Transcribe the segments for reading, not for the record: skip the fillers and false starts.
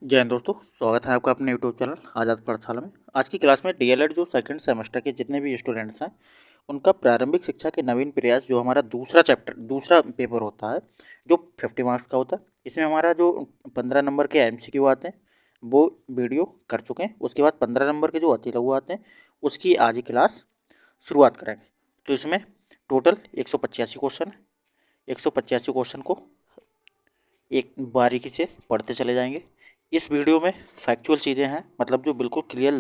जय हिंद दोस्तों, स्वागत है आपका अपने यूट्यूब चैनल आज़ाद पाठशाला में। आज की क्लास में डीएलएड जो सेकंड सेमेस्टर के जितने भी स्टूडेंट्स हैं उनका प्रारंभिक शिक्षा के नवीन प्रयास जो हमारा दूसरा पेपर होता है जो 50 मार्क्स का होता है। इसमें हमारा जो 15 नंबर के एमसीक्यू आते हैं वो वीडियो कर चुके हैं। उसके बाद 15 नंबर के जो अति लघु आते हैं उसकी आज ही क्लास शुरुआत करेंगे। तो इसमें टोटल 185 क्वेश्चन है। 185 क्वेश्चन को एक बारीकी से पढ़ते चले जाएंगे। इस वीडियो में फैक्चुअल चीज़ें हैं, मतलब जो बिल्कुल क्लियर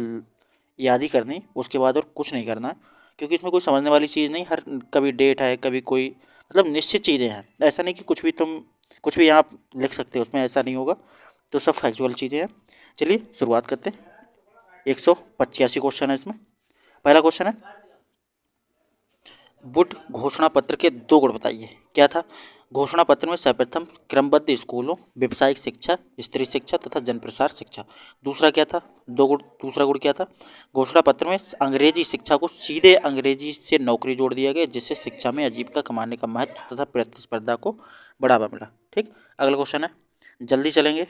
याद ही करनी, उसके बाद और कुछ नहीं करना है, क्योंकि इसमें कोई समझने वाली चीज़ नहीं। हर कभी डेट है, कभी कोई मतलब निश्चित चीज़ें हैं। ऐसा नहीं कि कुछ भी यहाँ लिख सकते हो, उसमें ऐसा नहीं होगा। तो सब फैक्चुअल चीज़ें हैं। चलिए शुरुआत करते हैं। 185 क्वेश्चन है इसमें। पहला क्वेश्चन है, वुड घोषणा पत्र के दो गुण बताइए। क्या था? घोषणा पत्र में सर्वप्रथम क्रमबद्ध स्कूलों, व्यावसायिक शिक्षा, स्त्री शिक्षा तथा जनप्रसार शिक्षा। दूसरा क्या था? दूसरा गुण क्या था? घोषणा पत्र में अंग्रेजी शिक्षा को सीधे अंग्रेजी से नौकरी जोड़ दिया गया, जिससे शिक्षा में आजीविका कमाने का महत्व तथा प्रतिस्पर्धा को बढ़ावा मिला। ठीक। अगला क्वेश्चन है, जल्दी चलेंगे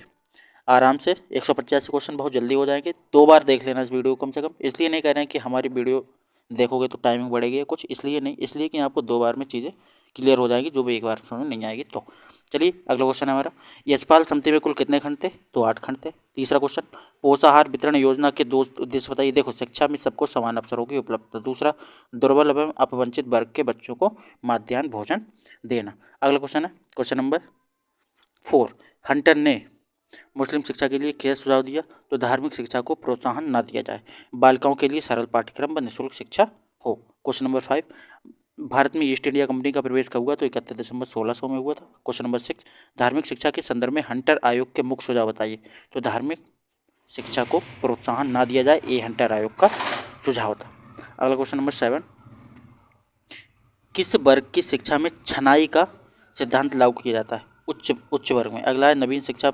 आराम से। 185 क्वेश्चन बहुत जल्दी हो जाएंगे। 2 बार देख लेना इस वीडियो को कम से कम। इसलिए नहीं कह रहे हैं कि हमारी वीडियो देखोगे तो टाइमिंग बढ़ेगी या कुछ, इसलिए नहीं, इसलिए कि आपको 2 बार में चीज़ें क्लियर हो जाएगी जो भी एक बार समझ में नहीं आएगी। तो चलिए अगला क्वेश्चन है हमारा, यशपाल समिति में कुल कितने खंड थे? तो 8 खंड थे। तीसरा क्वेश्चन, पोषाहार वितरण योजना के 2 उद्देश्य बताइए। देखो, शिक्षा में सबको समान अवसरों की उपलब्धता। दूसरा, दुर्बल एवं अपवंचित वर्ग के बच्चों को मध्याह्न भोजन देना। अगला क्वेश्चन है क्वेश्चन नंबर 4, हंटर ने मुस्लिम शिक्षा के लिए क्या सुझाव दिया? तो धार्मिक शिक्षा को प्रोत्साहन न दिया जाए, बालिकाओं के लिए सरल पाठ्यक्रम व निःशुल्क शिक्षा हो। क्वेश्चन नंबर 5, भारत में ईस्ट इंडिया कंपनी का प्रवेश कब हुआ? तो 31 दिसंबर 1600 में हुआ था। क्वेश्चन नंबर 6, धार्मिक शिक्षा के संदर्भ में हंटर आयोग के मुख्य सुझाव बताइए। तो धार्मिक शिक्षा को प्रोत्साहन ना दिया जाए, ये हंटर आयोग का सुझाव था। अगला क्वेश्चन नंबर 7, किस वर्ग की शिक्षा में छनाई का सिद्धांत लागू किया जाता है? उच्च वर्ग में। अगला है, नवीन शिक्षा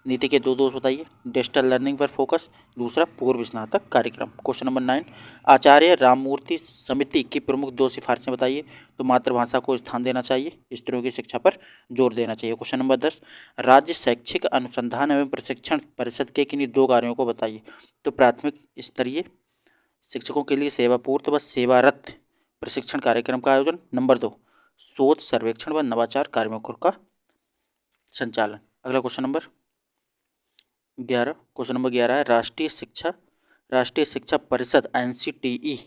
नीति के 2 दोष बताइए। डिजिटल लर्निंग पर फोकस। दूसरा, पूर्व स्नातक कार्यक्रम। क्वेश्चन नंबर 9, आचार्य राममूर्ति समिति की प्रमुख 2 सिफारिशें बताइए। तो मातृभाषा को स्थान देना चाहिए, स्त्रियों की शिक्षा पर जोर देना चाहिए। क्वेश्चन नंबर 10, राज्य शैक्षिक अनुसंधान एवं प्रशिक्षण परिषद के किन्हीं 2 कार्यों को बताइए। तो प्राथमिक स्तरीय शिक्षकों के लिए सेवापूर्त व सेवारत प्रशिक्षण कार्यक्रम का आयोजन। नंबर 2, शोध सर्वेक्षण व नवाचार कार्यों का संचालन। अगला क्वेश्चन नंबर 11 है, राष्ट्रीय शिक्षा परिषद एनसीटीई,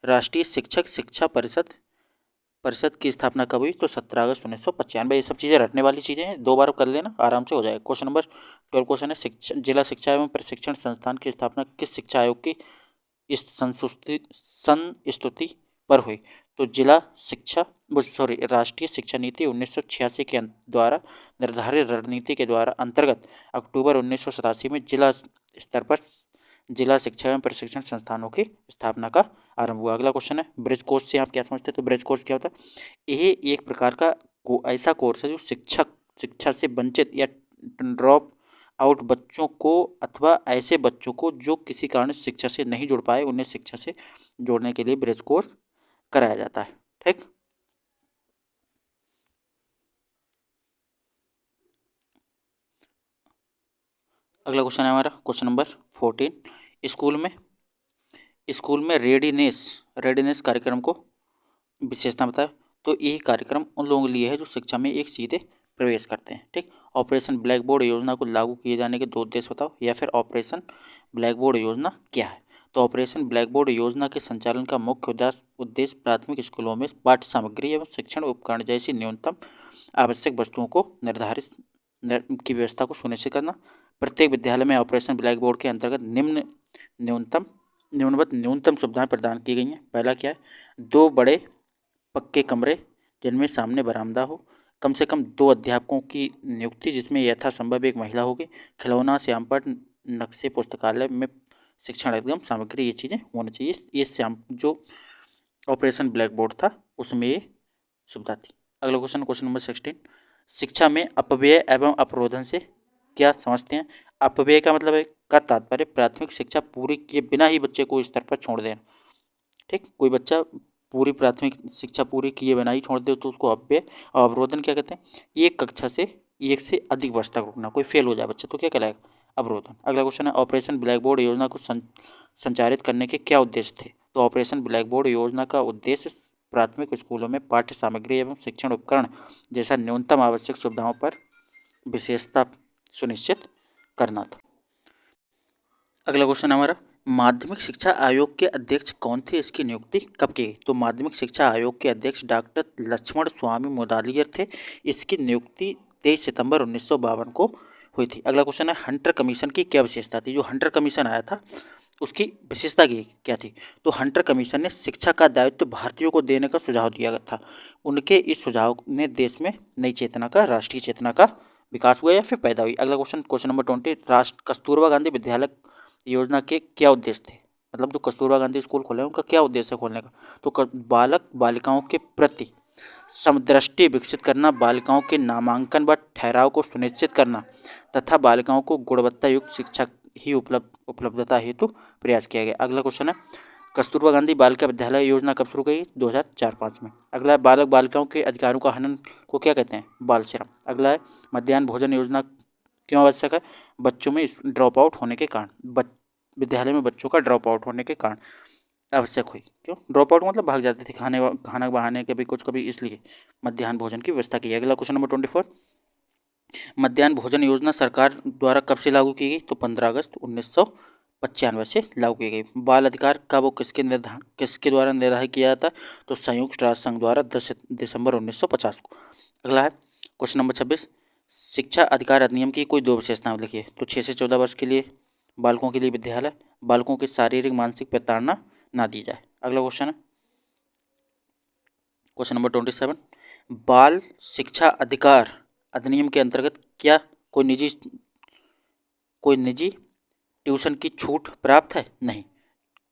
राष्ट्रीय शिक्षा परिषद की स्थापना कब हुई? तो 17 अगस्त 1995। ये सब चीज़ें रटने वाली चीज़ें हैं, 2 बार कर लेना, आराम से हो जाएगा। क्वेश्चन नंबर 12 क्वेश्चन है, जिला शिक्षा एवं प्रशिक्षण संस्थान की स्थापना किस शिक्षा आयोग की इस संस्तुति पर हुई? तो राष्ट्रीय शिक्षा नीति 1986 के द्वारा निर्धारित रणनीति के द्वारा अंतर्गत अक्टूबर 1987 में जिला स्तर पर जिला शिक्षा एवं प्रशिक्षण संस्थानों की स्थापना का आरंभ हुआ। अगला क्वेश्चन है, ब्रिज कोर्स से आप क्या समझते हैं? तो ब्रिज कोर्स क्या होता है? ये एक प्रकार का ऐसा कोर्स है जो शिक्षा से वंचित या ड्रॉप आउट बच्चों को अथवा ऐसे बच्चों को जो किसी कारण शिक्षा से नहीं जुड़ पाए, उन्हें शिक्षा से जोड़ने के लिए ब्रिज कोर्स कराया जाता है। ठीक। अगला क्वेश्चन है हमारा क्वेश्चन नंबर 14, स्कूल में रेडीनेस कार्यक्रम को विशेषता बताए। तो ये कार्यक्रम उन लोगों के लिए है जो शिक्षा में एक सीधे प्रवेश करते हैं। ठीक। ऑपरेशन ब्लैक बोर्ड योजना को लागू किए जाने के 2 उद्देश्य बताओ, या फिर ऑपरेशन ब्लैक बोर्ड योजना क्या है? तो ऑपरेशन ब्लैक बोर्ड योजना के संचालन का मुख्य उद्देश्य प्राथमिक स्कूलों में पाठ्य सामग्री एवं शिक्षण उपकरण जैसी न्यूनतम आवश्यक वस्तुओं को की व्यवस्था को सुनिश्चित करना। प्रत्येक विद्यालय में ऑपरेशन ब्लैक बोर्ड के अंतर्गत न्यूनतम सुविधाएं प्रदान की गई हैं। पहला क्या है? 2 बड़े पक्के कमरे जिनमें सामने बरामदा हो, कम से कम 2 अध्यापकों की नियुक्ति जिसमें यथासंभव एक महिला होगी, खिलौना, श्यामपट्ट, नक्शे, पुस्तकालय में शिक्षण एवं सामग्री, ये चीज़ें होनी चाहिए। ये जो ऑपरेशन ब्लैक बोर्ड था उसमें ये सुविधा थी। अगला क्वेश्चन नंबर 16, शिक्षा में अपव्यय एवं अपरोधन से क्या समझते हैं? अपव्यय का मतलब है का तात्पर्य प्राथमिक शिक्षा पूरी किए बिना ही बच्चे को स्तर पर छोड़ देना। ठीक। कोई बच्चा पूरी प्राथमिक शिक्षा पूरी किए बिना ही छोड़ दे तो उसको अपव्यय। और अवरोधन क्या कहते हैं? एक कक्षा से 1 से अधिक वर्ष तक रुकना, कोई फेल हो जाए बच्चा तो क्या कहलाएगा? अवरोधन। अगला क्वेश्चन है ऑपरेशन ब्लैक बोर्ड योजना को संचालित करने के क्या उद्देश्य थे? तो ऑपरेशन ब्लैक बोर्ड योजना का उद्देश्य प्राथमिक स्कूलों में पाठ्य सामग्री एवं शिक्षण उपकरण जैसा न्यूनतम आवश्यक सुविधाओं पर विशेषता सुनिश्चित करना था। अगला क्वेश्चन हमारा माध्यमिक शिक्षा आयोग के अध्यक्ष कौन थे? इसकी नियुक्ति कब की गई? तो माध्यमिक शिक्षा आयोग के अध्यक्ष डॉक्टर लक्ष्मण स्वामी मुदालियर थे। इसकी नियुक्ति 23 सितंबर 1952 को हुई थी। अगला क्वेश्चन है हंटर कमीशन की क्या विशेषता थी? जो हंटर कमीशन आया था उसकी विशेषता की क्या थी? तो हंटर कमीशन ने शिक्षा का दायित्व भारतीयों को देने का सुझाव दिया गया था। उनके इस सुझाव ने देश में नई चेतना का, राष्ट्रीय चेतना का विकास हुआ या फिर पैदा हुई। अगला क्वेश्चन नंबर 20 राष्ट्र कस्तूरबा गांधी विद्यालय योजना के क्या उद्देश्य थे? मतलब जो कस्तूरबा गांधी स्कूल खोले उनका क्या उद्देश्य है खोलने का? तो बालक बालिकाओं के प्रति समदृष्टि विकसित करना, बालिकाओं के नामांकन व ठहराव को सुनिश्चित करना तथा बालिकाओं को गुणवत्ता युक्त शिक्षा ही उपलब्धता हेतु प्रयास किया गया। अगला क्वेश्चन है कस्तूरबा गांधी बालिका विद्यालय योजना कब शुरू की? 2004-05 में। अगला है बालक बालिकाओं के अधिकारों का हनन को क्या कहते हैं? बाल श्रम। अगला है मध्याह्न भोजन योजना क्यों आवश्यक है? बच्चों में ड्रॉप आउट होने के कारण, विद्यालय में बच्चों का ड्रॉप आउट होने के कारण आवश्यक हुई। क्यों ड्रॉप आउट? मतलब भाग जाते थे खाना बहाने कभी कुछ कभी, इसलिए मध्याह्न भोजन की व्यवस्था की। अगला क्वेश्चन नंबर 24 मध्याह्न भोजन योजना सरकार द्वारा कब से लागू की गई? तो 15 अगस्त 1995 से लागू की गई। बाल अधिकार का वो किसके द्वारा निर्धारित किया जाता है? तो संयुक्त राष्ट्र संघ द्वारा 10 दिसंबर 1950 को। अगला है क्वेश्चन नंबर 26 शिक्षा अधिकार अधिनियम की कोई दो विशेषताएं लिखिए। तो 6 से 14 वर्ष के लिए बालकों के लिए विद्यालय, बालकों की शारीरिक मानसिक प्रताड़ना ना दी जाए। अगला क्वेश्चन है क्वेश्चन नंबर 27 बाल शिक्षा अधिकार अधिनियम के अंतर्गत क्या कोई निजी ट्यूशन की छूट प्राप्त है? नहीं,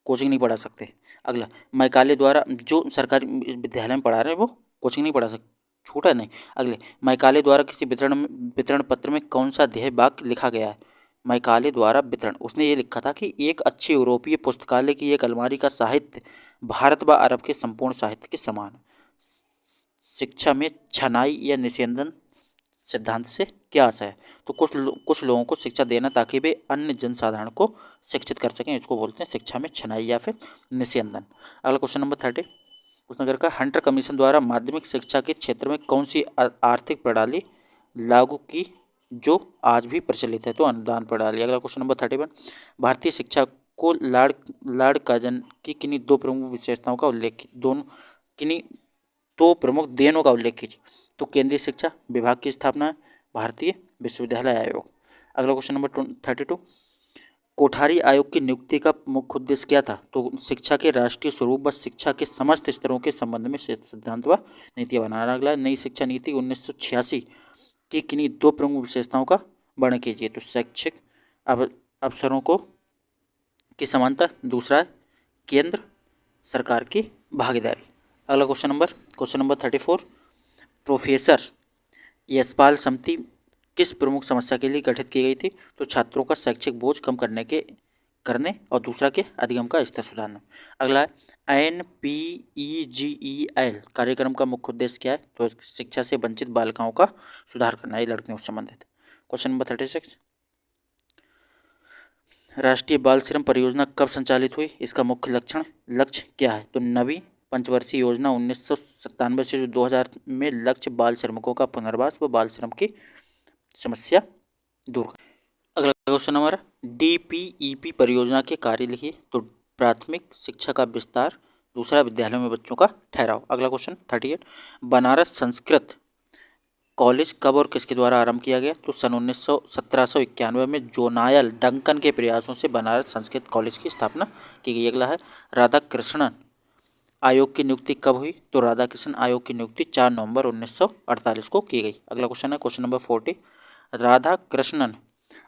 कोचिंग नहीं पढ़ा सकते। अगला मैकाले द्वारा जो सरकारी विद्यालय में पढ़ा रहे हैं वो कोचिंग नहीं पढ़ा सकते, छूट है नहीं। अगले मैकाले द्वारा किसी वितरण पत्र में कौन सा ध्येय वाक्य लिखा गया है? मैकाले द्वारा वितरण, उसने ये लिखा था कि एक अच्छी यूरोपीय पुस्तकालय की एक अलमारी का साहित्य भारत व अरब के संपूर्ण साहित्य के समान है। शिक्षा में छनाई या निषेधन सिद्धांत से क्या आशा है? तो कुछ लोगों को शिक्षा देना ताकि वे अन्य जनसाधारण को शिक्षित कर सकें, इसको बोलते हैं शिक्षा में छनाई या फिर निषेधन। अगला क्वेश्चन नंबर 30 उसने कर का हंटर कमीशन द्वारा माध्यमिक शिक्षा के क्षेत्र में कौन सी आर्थिक प्रणाली लागू की जो आज भी प्रचलित है? तो अनुदान प्रणाली। अगला क्वेश्चन नंबर 31 भारतीय शिक्षा को लॉर्ड कर्जन की किन्हीं दो प्रमुख विशेषताओं का उल्लेख, किन्हीं दो प्रमुख देनों का उल्लेख कीजिए। तो केंद्रीय शिक्षा विभाग की स्थापना, भारतीय विश्वविद्यालय आयोग। अगला क्वेश्चन नंबर 32 कोठारी आयोग की नियुक्ति का मुख्य उद्देश्य क्या था? तो शिक्षा के राष्ट्रीय स्वरूप व शिक्षा के समस्त स्तरों के संबंध में सिद्धांत व नीतियाँ बनाना। अगला नई शिक्षा नीति 1986 की किन्हीं दो प्रमुख विशेषताओं का वर्णन कीजिए। तो शैक्षिक अवसरों को की समानता, दूसरा है केंद्र सरकार की भागीदारी। अगला क्वेश्चन नंबर 34 प्रोफेसर यशपाल समिति किस प्रमुख समस्या के लिए गठित की गई थी? तो छात्रों का शैक्षिक बोझ कम करने और दूसरा के अधिगम का स्तर सुधारना। अगला है NPEGEL कार्यक्रम का मुख्य उद्देश्य क्या है? तो शिक्षा से वंचित बालिकाओं का सुधार करना, ये लड़कियों से संबंधित। क्वेश्चन नंबर 36 राष्ट्रीय बाल श्रम परियोजना कब संचालित हुई? इसका मुख्य लक्ष्य क्या है? तो नवीं पंचवर्षीय योजना 1997 से 2000 में लक्ष्य बाल श्रमिकों का पुनर्वास व बाल श्रम की समस्या दूर। अगला क्वेश्चन हमारा DPEP परियोजना के कार्य लिखिए। तो प्राथमिक शिक्षा का विस्तार, दूसरा विद्यालयों में बच्चों का ठहराव। अगला क्वेश्चन 38 बनारस संस्कृत कॉलेज कब और किसके द्वारा आरंभ किया गया? तो सन 1791 में जोनायल डंकन के प्रयासों से बनारस संस्कृत कॉलेज की स्थापना की गई। अगला है राधा कृष्णन आयोग की नियुक्ति कब हुई? तो राधा कृष्ण आयोग की नियुक्ति 4 नवंबर 1948 को की गई। अगला क्वेश्चन है क्वेश्चन नंबर 40 राधा कृष्णन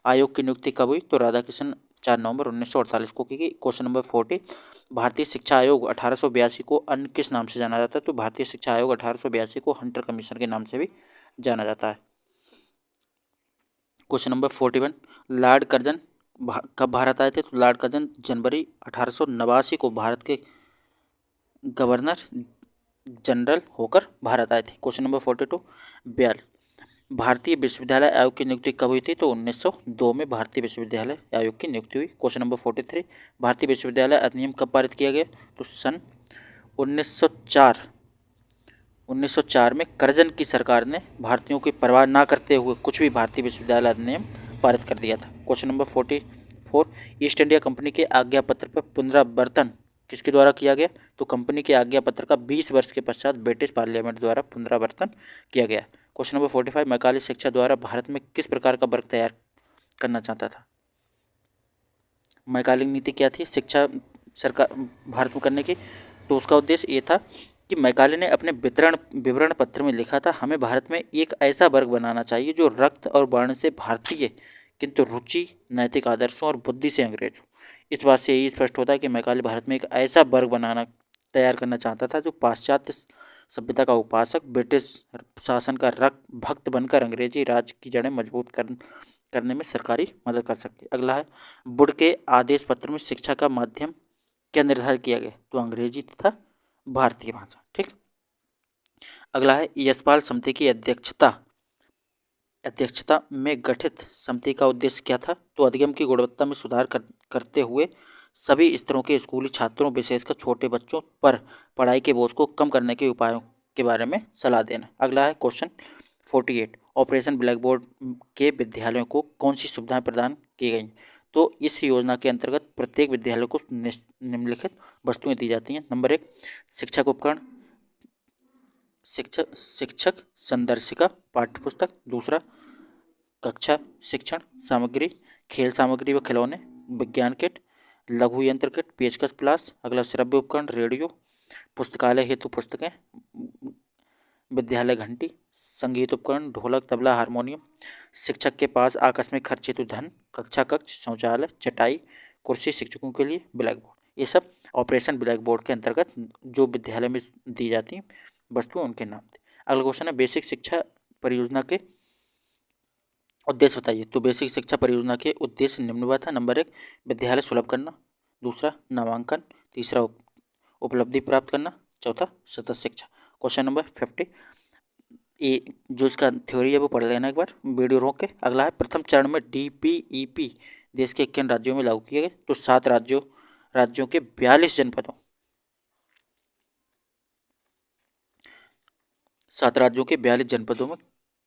आयोग की नियुक्ति कब हुई? तो राधा कृष्ण 4 नवंबर 1948 को की गई। क्वेश्चन नंबर 40 भारतीय शिक्षा आयोग 1882 को अन्य किस नाम से जाना जाता है? तो भारतीय शिक्षा आयोग 1882 को हंटर कमीशन के नाम से भी जाना जाता है। क्वेश्चन नंबर 41 लॉर्ड कर्जन कब भारत आए थे? तो लॉर्ड कर्जन जनवरी 1889 को भारत के गवर्नर जनरल होकर भारत आए थे। क्वेश्चन नंबर 42 भारतीय विश्वविद्यालय आयोग की नियुक्ति कब हुई थी? तो 1902 में भारतीय विश्वविद्यालय आयोग की नियुक्ति हुई। क्वेश्चन नंबर 43, भारतीय विश्वविद्यालय अधिनियम कब पारित किया गया? तो सन 1904 1904 में करजन की सरकार ने भारतीयों की परवाह ना करते हुए कुछ भी भारतीय विश्वविद्यालय अधिनियम पारित कर दिया था। Question number 44, east India company के आज्ञा पत्र पर पुनरावर्तन किसके द्वारा किया गया? तो कंपनी के आज्ञा पत्र का 20 वर्ष के पश्चात ब्रिटिश पार्लियामेंट द्वारा पुनरावर्तन किया गया। क्वेश्चन नंबर 45, मैकाले शिक्षा द्वारा भारत में किस प्रकार का वर्ग तैयार करना चाहता था? मैकाले नीति क्या थी शिक्षा सरकार भारत में करने की? तो उसका उद्देश्य ये था कि मैकाले ने अपने विवरण पत्र में लिखा था, हमें भारत में एक ऐसा वर्ग बनाना चाहिए जो रक्त और वर्ण से भारतीय किंतु रुचि, नैतिक आदर्शों और बुद्धि से अंग्रेज हो। इस बात से यही स्पष्ट होता है कि मैकाले भारत में एक ऐसा वर्ग तैयार करना चाहता था जो पाश्चात्य सभ्यता का उपासक, ब्रिटिश शासन का भक्त बनकर अंग्रेजी राज की जड़ें मजबूत करने में सरकारी मदद कर सके। अगला है, वुड के आदेश पत्र में शिक्षा का माध्यम क्या निर्धारित किया गया? तो अंग्रेजी तथा भारतीय भाषा। ठीक। अगला है, यशपाल समिति की अध्यक्षता में गठित समिति का उद्देश्य क्या था? तो अधिगम की गुणवत्ता में सुधार करते हुए सभी स्तरों के स्कूली छात्रों, विशेषकर छोटे बच्चों पर पढ़ाई के बोझ को कम करने के उपायों के बारे में सलाह देना। अगला है क्वेश्चन 48, ऑपरेशन ब्लैक बोर्ड के विद्यालयों को कौन सी सुविधाएं प्रदान की गई? तो इस योजना के अंतर्गत प्रत्येक विद्यालय को निम्नलिखित वस्तुएं दी जाती हैं। नंबर 1, शिक्षक उपकरण, शिक्षक संदर्शिका पाठ्यपुस्तक। दूसरा, कक्षा शिक्षण सामग्री, खेल सामग्री व खिलौने, विज्ञान किट, लघु यंत्र किट, पेचकस प्लास। अगला, श्रव्य उपकरण, रेडियो, पुस्तकालय हेतु पुस्तकें, विद्यालय घंटी, संगीत उपकरण, ढोलक, तबला, हारमोनियम। शिक्षक के पास आकस्मिक खर्च हेतु धन, कक्षा कक्ष, शौचालय, चटाई, कुर्सी, शिक्षकों के लिए ब्लैक बोर्ड। ये सब ऑपरेशन ब्लैक बोर्ड के अंतर्गत जो विद्यालय में दी जाती हैं वस्तुएं उनके नाम थे। अगला क्वेश्चन है, बेसिक शिक्षा परियोजना के उद्देश्य बताइए। तो बेसिक शिक्षा परियोजना के उद्देश्य निम्नवत है। नंबर 1, विद्यालय सुलभ करना। दूसरा, नामांकन। तीसरा, उपलब्धि प्राप्त करना। चौथा, सतत शिक्षा। क्वेश्चन नंबर 50, ये जो इसका थ्योरी है वो पढ़ लेना एक बार वीडियो रोक के। अगला है, प्रथम चरण में DPEP देश के किन राज्यों में लागू किए गए? तो 7 राज्यों के 42 जनपदों 7 राज्यों के 42 जनपदों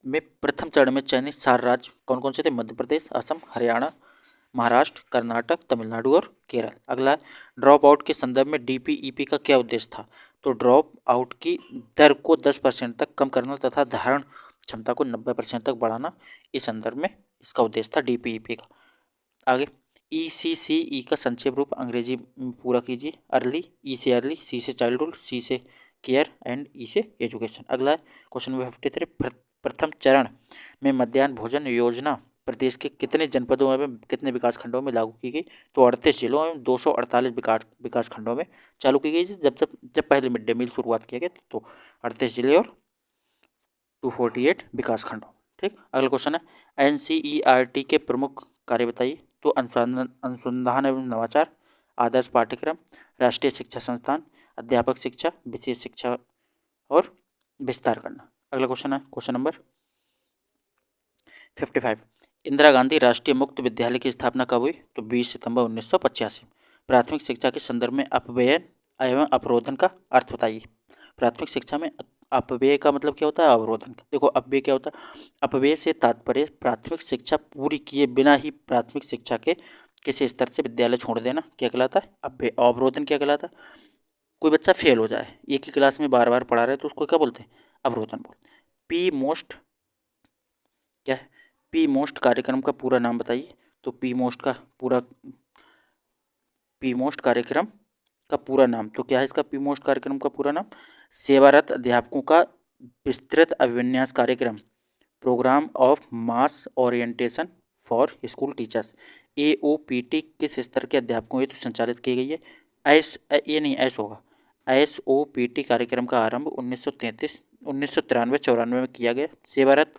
में प्रथम चरण में चयनित 4 राज्य कौन कौन से थे? मध्य प्रदेश, असम, हरियाणा, महाराष्ट्र, कर्नाटक, तमिलनाडु और केरल। अगला, ड्रॉप आउट के संदर्भ में DPEP का क्या उद्देश्य था? तो ड्रॉप आउट की दर को 10% तक कम करना तथा धारण क्षमता को 90% तक बढ़ाना, इस संदर्भ में इसका उद्देश्य था DPEP का। आगे, ECCE का संक्षेप रूप अंग्रेजी में पूरा कीजिए। अर्ली, E से अर्ली, C से चाइल्डहुड, C से केयर एंड E से एजुकेशन। अगला है क्वेश्चन नंबर 53, प्रथम चरण में मध्याह्न भोजन योजना प्रदेश के कितने जनपदों में कितने विकास खंडों में लागू की गई? तो 38 जिलों में 248 विकास खंडों में चालू की गई। जब पहले मिड डे मील शुरुआत किया गया तो 38 जिले और 248 विकास खंडों। ठीक। अगला क्वेश्चन है, NCERT के प्रमुख कार्य बताइए। तो अनुसंधान एवं नवाचार, आदर्श पाठ्यक्रम, राष्ट्रीय शिक्षा संस्थान, अध्यापक शिक्षा, विशेष शिक्षा और विस्तार करना। अगला क्वेश्चन है क्वेश्चन नंबर 55, इंदिरा गांधी राष्ट्रीय मुक्त विद्यालय की स्थापना कब हुई? तो 20 सितंबर 1985। प्राथमिक शिक्षा के संदर्भ में अपव्यय एवं अवरोधन का अर्थ बताइए। प्राथमिक शिक्षा में अपव्यय का मतलब क्या होता है? अवरोधन। देखो, अपव्यय क्या होता है? अपव्यय से तात्पर्य प्राथमिक शिक्षा पूरी किए बिना ही प्राथमिक शिक्षा के किसी स्तर से विद्यालय छोड़ देना क्या कहलाता है? अपव्यय। अवरोधन क्या कहलाता है? कोई बच्चा फेल हो जाए, एक ही क्लास में बार बार पढ़ा रहे तो उसको क्या बोलते हैं? अवरोधन बोलते हैं। पी मोस्ट क्या है? पी मोस्ट कार्यक्रम का पूरा नाम बताइए। तो पी मोस्ट कार्यक्रम का पूरा नाम तो क्या है इसका? पी मोस्ट कार्यक्रम का पूरा नाम सेवारत अध्यापकों का विस्तृत अभिविन्यास कार्यक्रम, program of mass orientation for school teachers. AOPT किस स्तर के अध्यापकों हेतु संचालित की गई है? एस होगा। SOPT कार्यक्रम का आरंभ 1993-94 में किया गया। सेवारत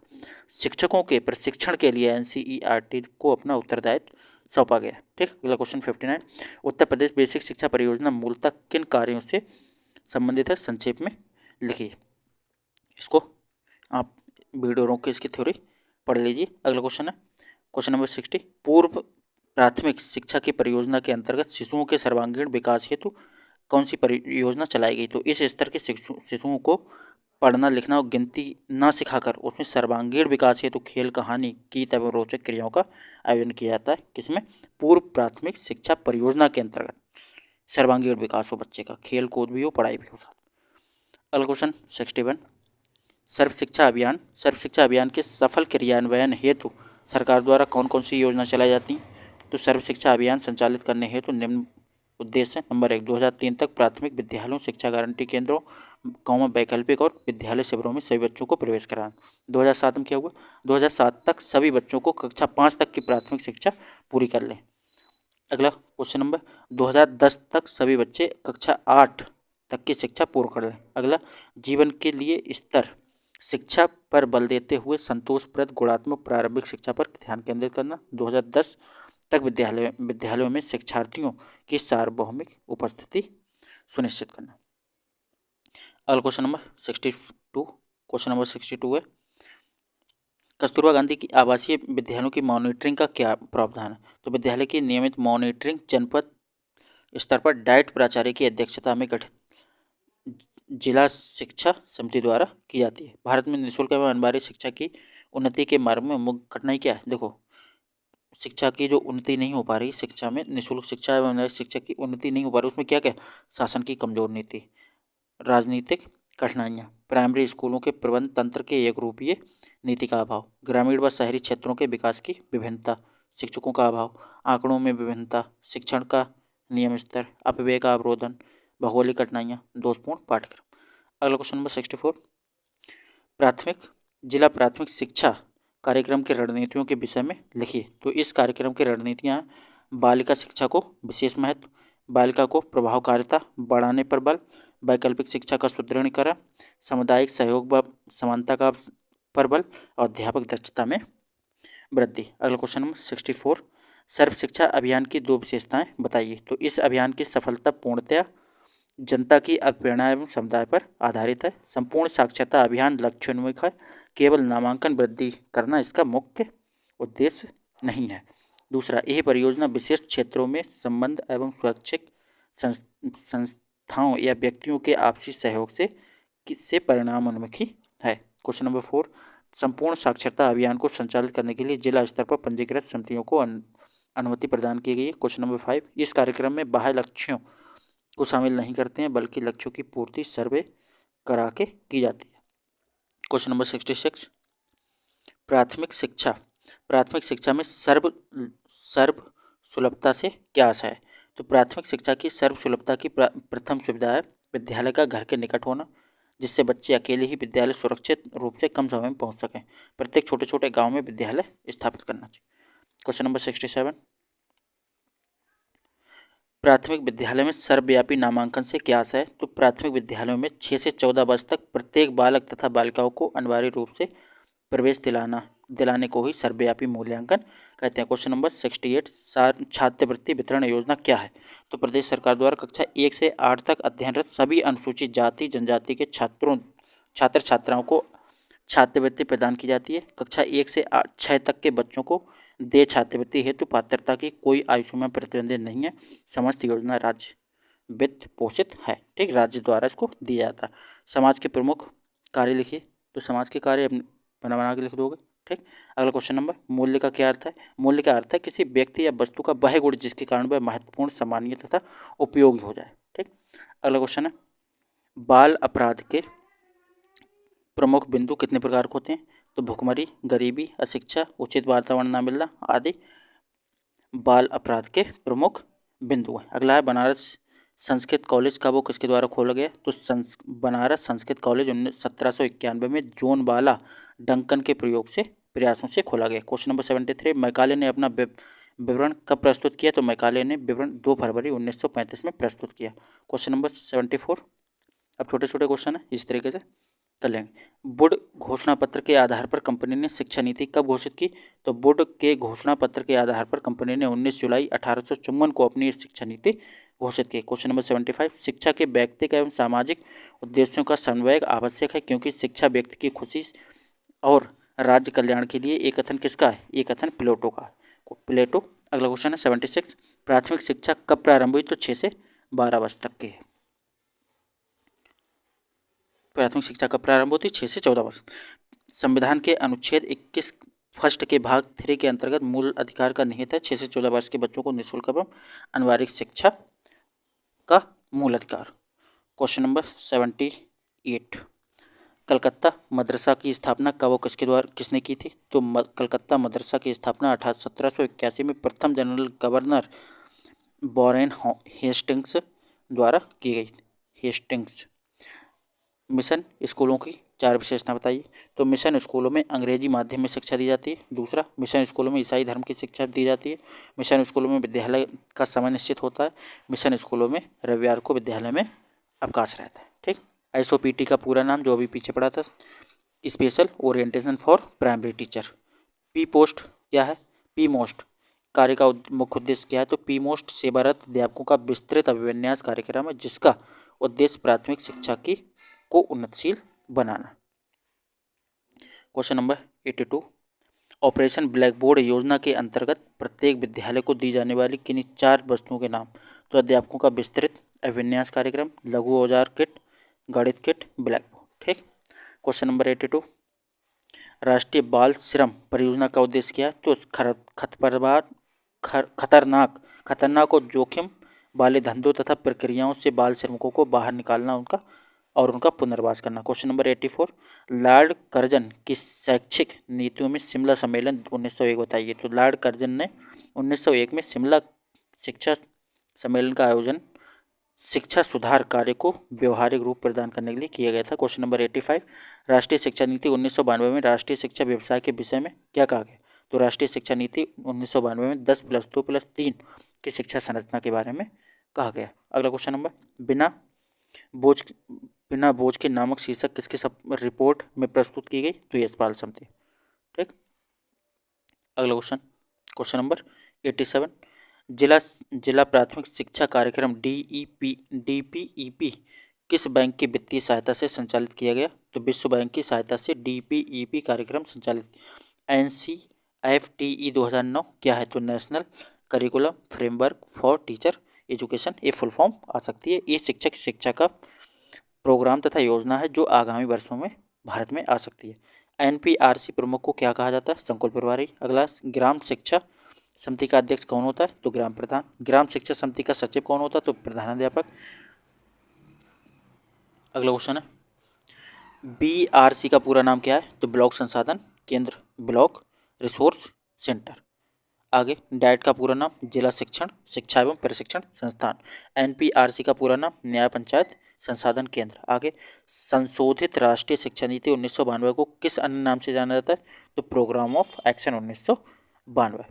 शिक्षकों के प्रशिक्षण के लिए NCERT को अपना उत्तरदायित्व सौंपा गया। ठीक। अगला क्वेश्चन 59, उत्तर प्रदेश बेसिक शिक्षा परियोजना मूलतः किन कार्यों से संबंधित है? संक्षेप में लिखिए। इसको आप वीडियो रोक के इसकी थ्योरी पढ़ लीजिए। अगला क्वेश्चन है क्वेश्चन नंबर 60। पूर्व प्राथमिक शिक्षा की परियोजना के अंतर्गत शिशुओं के सर्वांगीण विकास हेतु कौन सी परियोजना चलाई गई? तो इस स्तर के शिशुओं को पढ़ना लिखना और गिनती न सिखाकर उसमें सर्वांगीण विकास हेतु खेल, कहानी, गीत एवं रोचक क्रियाओं का आयोजन किया जाता है। किसमें? पूर्व प्राथमिक शिक्षा परियोजना के अंतर्गत सर्वांगीण विकास हो बच्चे का, खेल कूद भी हो, पढ़ाई भी हो साथ। अगला क्वेश्चन 61। सर्व शिक्षा अभियान। सर्व शिक्षा अभियान के सफल क्रियान्वयन हेतु सरकार द्वारा कौन कौन सी योजना चलाई जाती हैं? तो सर्व शिक्षा अभियान संचालित करने हेतु निम्न उद्देश्य है। नंबर 1, 2003 तक प्राथमिक विद्यालयों, शिक्षा गारंटी केंद्रों, वैकल्पिक और विद्यालय शिविरों में सभी बच्चों को प्रवेश कराना। 2007 में क्या हुआ? 2007 तक सभी बच्चों को कक्षा 5 तक की प्राथमिक शिक्षा पूरी कर लें। अगला क्वेश्चन नंबर 2010 तक सभी बच्चे कक्षा 8 तक की शिक्षा पूर्ण कर लें। अगला, जीवन के लिए स्तर शिक्षा पर बल देते हुए संतोषप्रद गुणात्मक प्रारंभिक शिक्षा पर ध्यान केंद्रित करना। 2010 तक विद्यालयों में शिक्षार्थियों की सार्वभौमिक उपस्थिति सुनिश्चित करना। अगला क्वेश्चन नंबर 62। क्वेश्चन नंबर 62 है कस्तूरबा गांधी की आवासीय विद्यालयों की मॉनिटरिंग का क्या प्रावधान है? तो विद्यालय की नियमित मॉनिटरिंग जनपद स्तर पर डाइट प्राचार्य की अध्यक्षता में गठित जिला शिक्षा समिति द्वारा की जाती है। भारत में निःशुल्क एवं अनिवार्य शिक्षा की उन्नति के मार्ग में मुख्य कठिनाई क्या है? देखो, शिक्षा की जो उन्नति नहीं हो पा रही, शिक्षा में निःशुल्क शिक्षा एवं अनिवार्य शिक्षा की उन्नति नहीं हो पा रही, उसमें क्या क्या? शासन की कमजोर नीति, राजनीतिक कठिनाइयाँ, प्राइमरी स्कूलों के प्रबंध तंत्र के एक रूपीय नीति का अभाव, ग्रामीण व शहरी क्षेत्रों के विकास की विभिन्नता, शिक्षकों का अभाव, आंकड़ों में विभिन्नता, शिक्षण का नियम स्तर, अपव्यय का अवरोधन, भौगोलिक कठिनाइयाँ, दोषपूर्ण पाठ्यक्रम। अगला क्वेश्चन नंबर 64। जिला प्राथमिक शिक्षा कार्यक्रम की रणनीतियों के विषय में लिखिए। तो इस कार्यक्रम की रणनीतियाँ: बालिका शिक्षा को विशेष महत्व, बालिका को प्रभावकारिता बढ़ाने पर बल, वैकल्पिक शिक्षा का सुदृढ़ीकरण, सामुदायिक सहयोग व समानता का पर बल और अध्यापक दक्षता में वृद्धि। अगला क्वेश्चन नंबर 64। सर्व शिक्षा अभियान की 2 विशेषताएं बताइए। तो इस अभियान की सफलता पूर्णतया जनता की अप्रेरणा एवं समुदाय पर आधारित है। संपूर्ण साक्षरता अभियान लक्ष्योन्मुख है, केवल नामांकन वृद्धि करना इसका मुख्य उद्देश्य नहीं है। दूसरा, यह परियोजना विशिष्ट क्षेत्रों में संबंध एवं स्वैच्छिक संस्थाओं या व्यक्तियों के आपसी सहयोग से परिणामोन्मुखी है। Question number 4। संपूर्ण साक्षरता अभियान को संचालित करने के लिए जिला स्तर पर पंजीकृत समितियों को अनुमति प्रदान की गई है। Question number 5। इस कार्यक्रम में बाह्य लक्ष्यों को शामिल नहीं करते हैं, बल्कि लक्ष्यों की पूर्ति सर्वे करा के की जाती है। Question number 66। प्राथमिक शिक्षा में सर्व सुलभता से क्या आशा है? तो प्राथमिक शिक्षा की सर्व सुलभता की प्रथम सुविधा है विद्यालय का घर के निकट होना, जिससे बच्चे अकेले ही विद्यालय सुरक्षित रूप से कम समय में पहुंच सकें। प्रत्येक छोटे छोटे गाँव में विद्यालय स्थापित करना चाहिए। Question number 67। प्राथमिक विद्यालय में सर्वव्यापी नामांकन से क्या आशा है? तो प्राथमिक विद्यालयों में 6 से 14 वर्ष तक प्रत्येक बालक तथा बालिकाओं को अनिवार्य रूप से प्रवेश दिलाने को ही सर्वव्यापी मूल्यांकन कहते हैं। Question number 68। छात्रवृत्ति वितरण योजना क्या है? तो प्रदेश सरकार द्वारा कक्षा 1 से 8 तक अध्ययनरत सभी अनुसूचित जाति जनजाति के छात्र छात्राओं को छात्रवृत्ति प्रदान की जाती है। कक्षा 1 से 6 तक के बच्चों को दे छात्रवृत्ति हेतु पात्रता की कोई आयु सीमा प्रतिबंधित नहीं है। समस्त योजना राज्य वित्त पोषित है। ठीक, राज्य द्वारा इसको दिया जाता है। समाज के प्रमुख कार्य लिखिए। तो समाज के कार्य बना के लिख दोगे। ठीक। अगला क्वेश्चन नंबर, मूल्य का क्या अर्थ है? मूल्य का अर्थ है किसी व्यक्ति या वस्तु का वह गुण जिसके कारण वह महत्वपूर्ण, सम्मानीय तथा उपयोगी हो जाए। ठीक। अगला क्वेश्चन है, बाल अपराध के प्रमुख बिंदु कितने प्रकार के होते हैं? तो भुखमरी, गरीबी, अशिक्षा, उचित वातावरण न मिलना आदि बाल अपराध के प्रमुख बिंदु हैं। अगला है, बनारस संस्कृत कॉलेज का वो किसके द्वारा खोला गया? तो बनारस संस्कृत कॉलेज 1791 में जॉन बाला डंकन के प्रयासों से खोला गया। क्वेश्चन नंबर 73, मैकाले ने अपना विवरण कब प्रस्तुत किया? तो मैकाले ने विवरण 2 फरवरी 1935 में प्रस्तुत किया। Question number 74। अब छोटे छोटे क्वेश्चन है, इस तरीके से कर लेंगे। वुड घोषणा पत्र के आधार पर कंपनी ने शिक्षा नीति कब घोषित की? तो वुड के घोषणा पत्र के आधार पर कंपनी ने 19 जुलाई 1854 को अपनी शिक्षा नीति घोषित की। क्वेश्चन नंबर 75, शिक्षा के व्यक्तिगत एवं सामाजिक उद्देश्यों का समन्वय आवश्यक है, क्योंकि शिक्षा व्यक्ति की खुशी और राज्य कल्याण के लिए ये कथन किसका है? ये कथन प्लेटो का है, प्लेटो। अगला क्वेश्चन है 76, प्राथमिक शिक्षा कब प्रारंभ हुई? तो 6 से 12 वर्ष तक के। प्राथमिक शिक्षा कब प्रारंभ होती है? 6 से 14 वर्ष। संविधान के अनुच्छेद 21 फर्स्ट के भाग 3 के अंतर्गत मूल अधिकार का निहित है 6 से 14 वर्ष के बच्चों को निःशुल्क एवं अनिवार्य शिक्षा का मूल अधिकार। क्वेश्चन नंबर 78, कलकत्ता मदरसा की स्थापना कब और किसने की थी? तो कलकत्ता मदरसा की स्थापना 1781 में प्रथम जनरल गवर्नर वॉरेन हेस्टिंग्स द्वारा की गई थी। हेस्टिंग्स। मिशन स्कूलों की 4 विशेषता बताइए। तो मिशन स्कूलों में अंग्रेजी माध्यम में शिक्षा दी जाती है। दूसरा, मिशन स्कूलों में ईसाई धर्म की शिक्षा दी जाती है। मिशन स्कूलों में विद्यालय का समय निश्चित होता है। मिशन स्कूलों में रविवार को विद्यालय में अवकाश रहता है। ठीक। SOPT का पूरा नाम जो अभी पीछे पढ़ा था, special orientation for primary teacher. P post क्या है? पी मोस्ट कार्य का मुख्य उद्देश्य क्या है? तो पी मोस्ट सेवारत अध्यापकों का विस्तृत अभिविन्यास कार्यक्रम है जिसका उद्देश्य प्राथमिक शिक्षा की को उन्नतशील बनाना। Question number 82, operation black board योजना के अंतर्गत प्रत्येक विद्यालय को दी जाने वाली किन्हीं 4 वस्तुओं के नाम? तो अध्यापकों का विस्तृत अभिविन्यास कार्यक्रम, लघु औजार किट, गणित किट, ब्लैक बोर्ड। ठीक। क्वेश्चन नंबर 82, राष्ट्रीय बाल श्रम परियोजना का उद्देश्य क्या है? तो खतरनाक और जोखिम वाले धंधों तथा प्रक्रियाओं से बाल श्रमिकों को बाहर निकालना उनका पुनर्वास करना। क्वेश्चन नंबर 84, लॉर्ड कर्जन की शैक्षिक नीतियों में शिमला सम्मेलन 1901 बताइए। तो लॉर्ड कर्जन ने 1901 में शिमला शिक्षा सम्मेलन का आयोजन शिक्षा सुधार कार्य को व्यवहारिक रूप प्रदान करने के लिए किया गया था। क्वेश्चन नंबर 85, राष्ट्रीय शिक्षा नीति 1992 में राष्ट्रीय शिक्षा व्यवसाय के विषय में क्या कहा गया? तो राष्ट्रीय शिक्षा नीति 1992 में 10+2+3 की शिक्षा संरचना के बारे में कहा गया। अगला क्वेश्चन नंबर, बिना बोझ के नामक शीर्षक किसकी रिपोर्ट में प्रस्तुत की गई? तो यशपाल समिति। ठीक। अगला क्वेश्चन नंबर 87, जिला प्राथमिक शिक्षा कार्यक्रम DPEP किस बैंक की वित्तीय सहायता से संचालित किया गया? तो विश्व बैंक की सहायता से DPEP कार्यक्रम संचालित। NCFTE 2009 क्या है? तो national curriculum framework for teacher education, ये फुल फॉर्म आ सकती है। ये शिक्षक शिक्षा का प्रोग्राम तथा योजना है जो आगामी वर्षों में भारत में आ सकती है। NPRC प्रमुख को क्या कहा जाता है? संकुल प्रभारी। अगला, ग्राम शिक्षा समिति का अध्यक्ष कौन होता है? तो ग्राम प्रधान। ग्राम शिक्षा समिति का सचिव कौन होता है? तो प्रधानाध्यापक। अगला क्वेश्चन है, BRC का पूरा नाम क्या है? तो ब्लॉक संसाधन केंद्र, ब्लॉक रिसोर्स सेंटर। आगे, डाइट का पूरा नाम जिला शिक्षा एवं प्रशिक्षण संस्थान। NPRC का पूरा नाम न्याय पंचायत संसाधन केंद्र। आगे, संशोधित राष्ट्रीय शिक्षा नीति 1992 को किस अन्य नाम से जाना जाता है? तो प्रोग्राम ऑफ एक्शन 1992।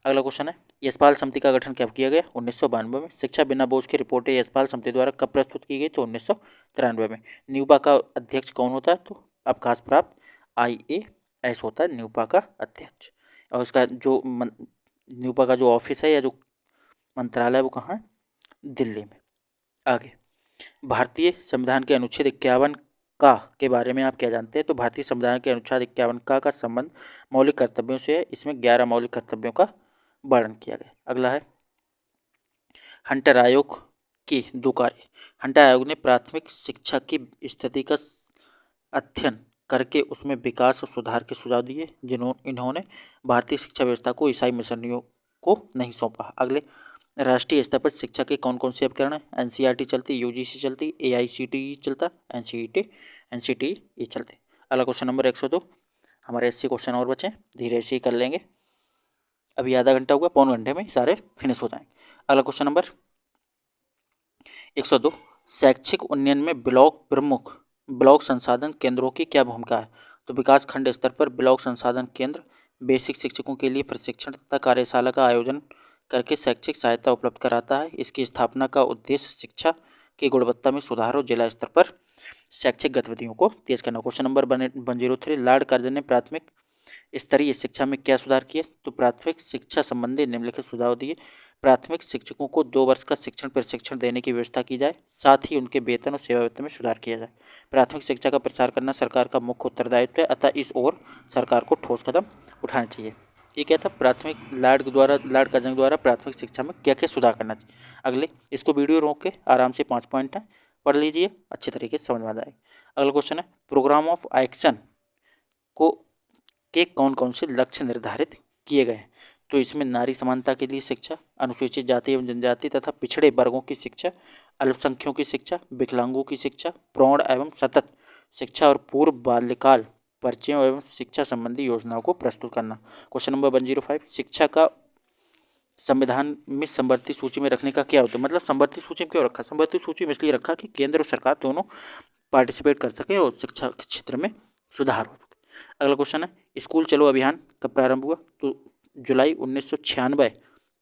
अगला क्वेश्चन है, यशपाल समिति का गठन कब किया गया? 1992 में। शिक्षा बिना बोझ की रिपोर्टें यशपाल समिति द्वारा कब प्रस्तुत की गई? तो 1993 में। न्यूपा का अध्यक्ष कौन होता है? तो अवकाश प्राप्त IAS होता है न्यूपा का अध्यक्ष। और उसका जो न्यूपा का जो ऑफिस है या जो मंत्रालय है वो कहाँ है? दिल्ली में। आगे, भारतीय संविधान के अनुच्छेद 51 का के बारे में आप क्या जानते हैं? तो भारतीय संविधान के अनुच्छेद 51 का संबंध मौलिक कर्तव्यों से है। इसमें 11 मौलिक कर्तव्यों का वर्णन किया गया। अगला है, हंटर आयोग के 2 कार्य। हंटर आयोग ने प्राथमिक शिक्षा की स्थिति का अध्ययन करके उसमें विकास और सुधार के सुझाव दिए इन्होंने भारतीय शिक्षा व्यवस्था को ईसाई मिशनरियों को नहीं सौंपा। अगले, राष्ट्रीय स्तर पर शिक्षा के कौन कौन से उपकरण हैं? NCERT चलती, UGC चलती, AICTE चलता, NCTE चलते। अगला क्वेश्चन नंबर 102, हमारे 80 क्वेश्चन और बचे, धीरे से ही कर लेंगे। अभी आधा घंटा हुआ, पौन घंटे में सारे फिनिश हो जाएंगे। अगला क्वेश्चन नंबर 102, शैक्षिक उन्नयन में ब्लॉक संसाधन केंद्रों की क्या भूमिका है? तो विकास खंड स्तर पर ब्लॉक संसाधन केंद्र बेसिक शिक्षकों के लिए प्रशिक्षण तथा कार्यशाला का आयोजन करके शैक्षिक सहायता उपलब्ध कराता है। इसकी स्थापना का उद्देश्य शिक्षा की गुणवत्ता में सुधार और जिला स्तर पर शैक्षिक गतिविधियों को तेज करना। क्वेश्चन नंबर 103, लॉर्ड कर्जन ने प्राथमिक स्तरीय शिक्षा में क्या सुधार किए? तो प्राथमिक शिक्षा संबंधी निम्नलिखित सुझाव दिए। प्राथमिक शिक्षकों को 2 वर्ष का शिक्षण प्रशिक्षण देने की व्यवस्था की जाए, साथ ही उनके वेतन और सेवा वेतन में सुधार किया जाए। प्राथमिक शिक्षा का प्रसार करना सरकार का मुख्य उत्तरदायित्व है, अतः इस ओर सरकार को ठोस कदम उठाना चाहिए। ये क्या था? प्राथमिक लॉर्ड कर्जन द्वारा प्राथमिक शिक्षा में क्या क्या सुधार करना चाहिए। अगले इसको वीडियो रोक के आराम से 5 पॉइंट है, पढ़ लीजिए, अच्छे तरीके से समझ में आ जाएगा। अगला क्वेश्चन है, प्रोग्राम ऑफ एक्शन को के कौन कौन से लक्ष्य निर्धारित किए गए हैं? तो इसमें नारी समानता के लिए शिक्षा, अनुसूचित जाति एवं जनजाति तथा पिछड़े वर्गों की शिक्षा, अल्पसंख्यकों की शिक्षा, विकलांगों की शिक्षा, प्रौढ़ एवं सतत शिक्षा और पूर्व बाल्यकाल परिचयों एवं शिक्षा संबंधी योजनाओं को प्रस्तुत करना। क्वेश्चन नंबर 105, शिक्षा का संविधान में संवर्ती सूची में रखने का क्या होता है? मतलब संवर्ती सूची में क्यों रखा? संवर्ती सूची में इसलिए रखा कि केंद्र और सरकार दोनों पार्टिसिपेट कर सके और शिक्षा के क्षेत्र में सुधार हो। अगला क्वेश्चन है, स्कूल चलो अभियान कब प्रारंभ हुआ? तो जुलाई 1996